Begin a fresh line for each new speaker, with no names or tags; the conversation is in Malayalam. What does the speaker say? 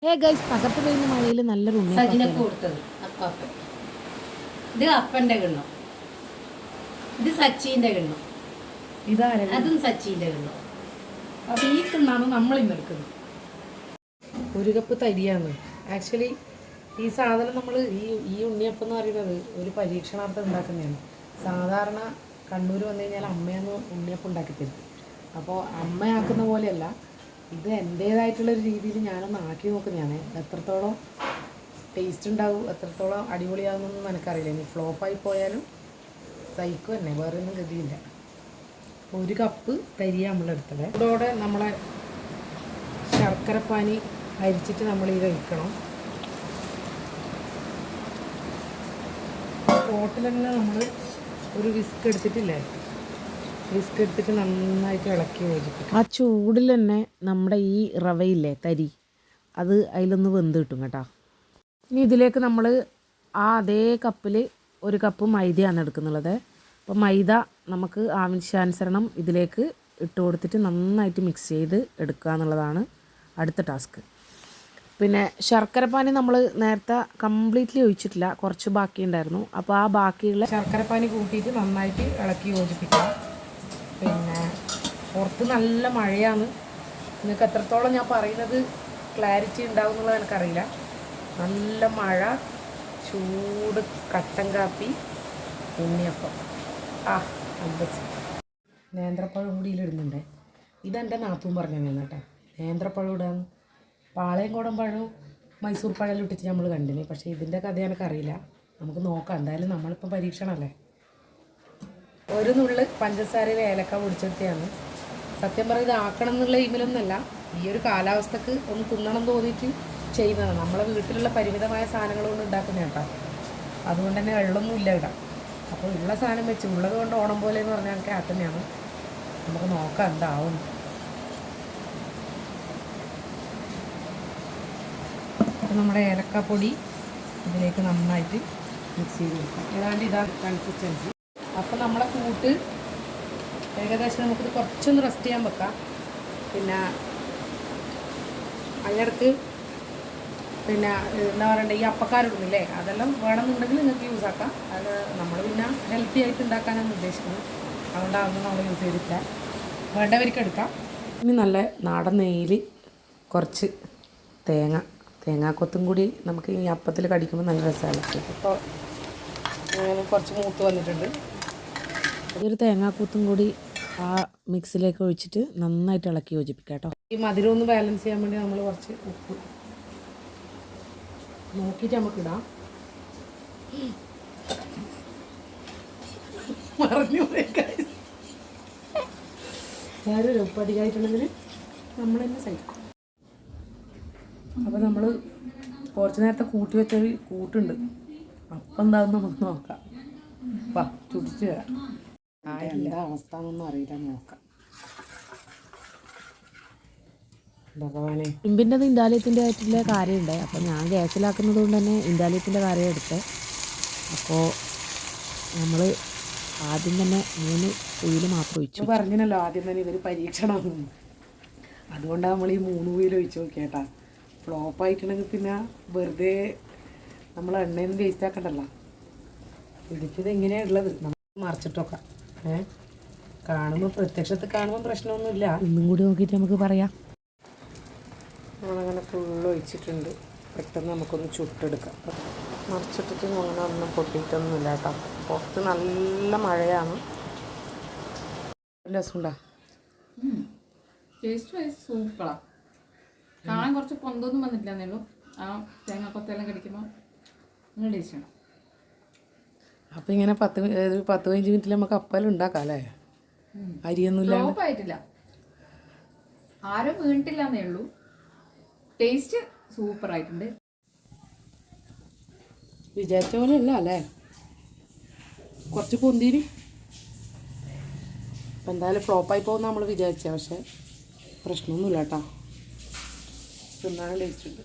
ഹേ ഗൈസ്, തകർത്ത് പെയ്യുന്ന മഴയിൽ നല്ലൊരു
സജിനക്ക് കൊടുത്തത് അപ്പാപ്പൻ. ഇത് അപ്പൻ്റെ കിണ്ണം, ഇത് സച്ചീൻ്റെ കിണ്ണം, അതും സച്ചീൻ്റെ കിണ്ണം.
അപ്പം ഈ കിണ്ണാണ് നമ്മളിന്ന് എടുക്കുന്നത്. ഒരു കപ്പ് തരിയാണ്. ആക്ച്വലി ഈ സാധനം നമ്മൾ ഈ ഉണ്ണിയപ്പം എന്ന് പറയുന്നത് ഒരു പരീക്ഷണാർത്ഥം ഉണ്ടാക്കുന്നതാണ്. സാധാരണ കണ്ണൂർ വന്നു കഴിഞ്ഞാൽ അമ്മയൊന്ന് ഉണ്ണിയപ്പം ഉണ്ടാക്കി തരും. അപ്പോൾ അമ്മയാക്കുന്ന പോലെയല്ല, ഇത് എൻ്റേതായിട്ടുള്ളൊരു രീതിയിൽ ഞാനൊന്ന് ആക്കി നോക്കുന്നതാണ്. എത്രത്തോളം ടേസ്റ്റ് ഉണ്ടാവും, എത്രത്തോളം അടിപൊളിയാകുമെന്നൊന്നും എനിക്കറിയില്ല. ഇനി ഫ്ലോപ്പായി പോയാലും സൈക്കും തന്നെ, വേറെ ഒന്നും ഗതിയില്ല. ഒരു കപ്പ് തരിയാണ് നമ്മളെടുത്തത്. ഇതോടെ നമ്മളെ ശർക്കരപ്പാനി അരിച്ചിട്ട് നമ്മൾ ഇത് ഒഴിക്കണം. പോട്ടിൽ തന്നെ നമ്മൾ ഒരു വിസ്ക് എടുത്തിട്ടില്ലേ, വിസ്ക് എടുത്തിട്ട് നന്നായിട്ട് ഇളക്കി യോജിപ്പിക്കും. ആ ചൂടിൽ തന്നെ നമ്മുടെ ഈ റവയില്ലേ, തരി, അത് അതിലൊന്ന് വെന്ത് കിട്ടും കേട്ടോ. ഇനി ഇതിലേക്ക് നമ്മൾ ആ അതേ കപ്പിൽ ഒരു കപ്പ് മൈദയാണ് എടുക്കുന്നുള്ളത്. അപ്പോൾ മൈദ നമുക്ക് ആവശ്യാനുസരണം ഇതിലേക്ക് ഇട്ട് കൊടുത്തിട്ട് നന്നായിട്ട് മിക്സ് ചെയ്ത് എടുക്കുക എന്നുള്ളതാണ് അടുത്ത ടാസ്ക്. പിന്നെ ശർക്കരപ്പാനി നമ്മൾ നേരത്തെ കംപ്ലീറ്റ്ലി ഒഴിച്ചിട്ടില്ല, കുറച്ച് ബാക്കിയുണ്ടായിരുന്നു. അപ്പോൾ ആ ബാക്കിയുള്ള ശർക്കരപ്പാനി കൂട്ടിയിട്ട് നന്നായിട്ട് ഇളക്കി യോജിപ്പിക്കുക. പിന്നെ പുറത്ത് നല്ല മഴയാണ്. നിങ്ങൾക്ക് എത്രത്തോളം ഞാൻ പറയുന്നത് ക്ലാരിറ്റി ഉണ്ടാവും എന്നുള്ളത് എനിക്കറിയില്ല. നല്ല മഴ, ചൂട് കട്ടൻ കാപ്പി, ഉണ്ണിയപ്പം. അമ്പത് നേന്ത്രപ്പഴം കൂടി ഇതിലിടുന്നുണ്ട്. ഇതെൻ്റെ നാത്തൂൻ പറഞ്ഞു കേട്ടോ, നേന്ത്രപ്പഴം ഇടാന്ന്. പാളയംകോടൻ പഴവും മൈസൂർ പഴം ഇട്ടിട്ട് നമ്മൾ കണ്ടിന്. പക്ഷേ ഇതിൻ്റെ കഥ എനിക്കറിയില്ല. നമുക്ക് നോക്കാം. എന്തായാലും നമ്മളിപ്പോൾ പരീക്ഷണമല്ലേ. ഒരു നുള്ള് പഞ്ചസാരയിൽ ഏലക്ക പൊടിച്ചെടുത്തതാണ്. സത്യം പറഞ്ഞാൽ ഇത് ആക്കണം എന്നുള്ള എയിമിലൊന്നുമല്ല, ഈ ഒരു കാലാവസ്ഥക്ക് ഒന്ന് തിന്നണം തോന്നിയിട്ട് ചെയ്യുന്നതാണ്. നമ്മളെ വീട്ടിലുള്ള പരിമിതമായ സാധനങ്ങൾ കൊണ്ട് ഉണ്ടാക്കുന്ന കേട്ടോ. അതുകൊണ്ട് തന്നെ വെള്ളമൊന്നും ഇല്ല ഇവിടെ. അപ്പോൾ ഉള്ള സാധനം വെച്ച് ഉള്ളത് കൊണ്ട് ഓണം പോലെ എന്ന് പറഞ്ഞാൽ എനിക്ക് അത് തന്നെയാണ്. നമുക്ക് നോക്കാം എന്താവും. അപ്പോൾ നമ്മുടെ ഏലക്കാപ്പൊടി ഇതിലേക്ക് നന്നായിട്ട് മിക്സ് ചെയ്ത് കൊടുക്കാം. ഏതാണ്ട് ഇതാണ് കൺസിസ്റ്റൻസി. അപ്പോൾ നമ്മളെ കൂട്ട് ഏകദേശം നമുക്കിത് കുറച്ചൊന്ന് റെസ്റ്റ് ചെയ്യാൻ വെക്കാം. പിന്നെ അതിനിടക്ക് പിന്നെ എന്താ പറയണ്ടേ, ഈ അപ്പക്കാരിടുന്നില്ലേ, അതെല്ലാം വേണമെന്നുണ്ടെങ്കിൽ നിങ്ങൾക്ക് യൂസ് ആക്കാം. അത് നമ്മൾ പിന്നെ ഹെൽത്തി ആയിട്ട് ഉണ്ടാക്കാനാണ് ഉദ്ദേശിക്കുന്നത്. അതുകൊണ്ട് അതൊന്നും നമ്മൾ യൂസ് ചെയ്തിട്ടില്ല. വേണ്ടവർക്ക് എടുക്കാം. ഇനി നല്ല നാടൻ നെയ്യിൽ കുറച്ച് തേങ്ങാക്കൊത്തും കൂടി നമുക്ക് ഈ അപ്പത്തിൽ കടിക്കുമ്പോൾ നല്ല രസമാണ്. ഇപ്പോൾ അങ്ങനെ കുറച്ച് മൂത്ത് വന്നിട്ടുണ്ട്. അതൊരു തേങ്ങാക്കൂത്തും കൂടി ആ മിക്സിലേക്ക് ഒഴിച്ചിട്ട് നന്നായിട്ട് ഇളക്കി യോജിപ്പിക്കാം കേട്ടോ. ഈ മധുരം ഒന്ന് ബാലൻസ് ചെയ്യാൻ വേണ്ടി നമ്മൾ കുറച്ച് ഉപ്പ് നോക്കിയിട്ട് നമുക്കിടാം. പറഞ്ഞു ഞാനൊരു ഉപ്പ് അധികമായിട്ടുണ്ടെങ്കിൽ നമ്മൾ തന്നെ സഹിക്കും. അപ്പോൾ നമ്മൾ കുറച്ച് നേരത്തെ കൂട്ടി വെച്ചൊരു കൂട്ടുണ്ട്. അപ്പം എന്താണെന്ന് നമുക്ക് നോക്കാം. വാ ചുടിച്ച് വരാം. എന്താ അവസ്ഥ എന്നൊന്നും അറിയില്ല, നോക്കാം. ഭഗവാനെ, ഇരുമ്പിൻ്റെത് ഇൻഡാലിയത്തിൻ്റെ ആയിട്ടുള്ള കാര്യമുണ്ട്. അപ്പോൾ ഞാൻ ഗ്യാസിലാക്കുന്നത് കൊണ്ട് തന്നെ ഇൻഡാലിയത്തിൻ്റെ കാര്യം എടുത്തത്. അപ്പോൾ നമ്മൾ ആദ്യം തന്നെ 3 കുയിൽ മാത്രം ഒഴിച്ചു. പറഞ്ഞല്ലോ ആദ്യം തന്നെ ഇതൊരു പരീക്ഷണമാണ്. അതുകൊണ്ടാണ് നമ്മൾ ഈ 3 കുയിൽ ഒഴിച്ച് നോക്കിയേട്ടാ. ഫ്ലോപ്പായിട്ടുണ്ടെങ്കിൽ പിന്നെ വെറുതെ നമ്മൾ എണ്ണയിൽ നിന്ന് വേസ്റ്റ് ആക്കണ്ടല്ലോ. ഇതിപ്പോൾ എങ്ങനെയാണ് ഉള്ളത് നമുക്ക് മറിച്ചിട്ടൊക്കെ കാണുമ്പോൾ പ്രത്യക്ഷത്തിൽ കാണുമ്പോൾ പ്രശ്നമൊന്നുമില്ല. ഇന്നും കൂടി നോക്കിയിട്ട് നമുക്ക് പറയാം. നമ്മളങ്ങനെ ഫുള്ള് ഒഴിച്ചിട്ടുണ്ട്. പെട്ടെന്ന് നമുക്കൊന്ന് ചുട്ടെടുക്കാം. മറിച്ചിട്ടിട്ട് അങ്ങനെ ഒന്നും പൊട്ടിയിട്ടൊന്നുമില്ല കേട്ടോ. പുറത്ത് നല്ല മഴയാണ്. രസമുണ്ടോ?
ടേസ്റ്റ് സൂപ്പറാണ്. കാണാൻ കുറച്ച് പൊന്തൊന്നും വന്നിട്ടില്ല എന്നേള്ളൂ. ആ തേങ്ങാക്കൊത്തെല്ലാം കടിക്കുമ്പോൾ നല്ല ടേസ്റ്റാണ്.
അപ്പം ഇങ്ങനെ 10-15 മിനിറ്റിൽ നമുക്ക് അപ്പലും ഉണ്ടാക്കാം അല്ലേ? അരിയൊന്നുമില്ല,
ആയിട്ടില്ല, ആരും വീണിട്ടില്ല എന്നേ ഉള്ളൂ. ടേസ്റ്റ് സൂപ്പറായിട്ടുണ്ട്.
വിചാരിച്ച പോലെ അല്ല അല്ലേ, കുറച്ച് പൊന്തിരി. അപ്പം എന്തായാലും ഫ്ലോപ്പായി പോകുന്ന നമ്മൾ വിചാരിച്ച, പക്ഷേ പ്രശ്നമൊന്നുമില്ല കേട്ടോ. തിന്നാനും ടേസ്റ്റ് ഉണ്ട്.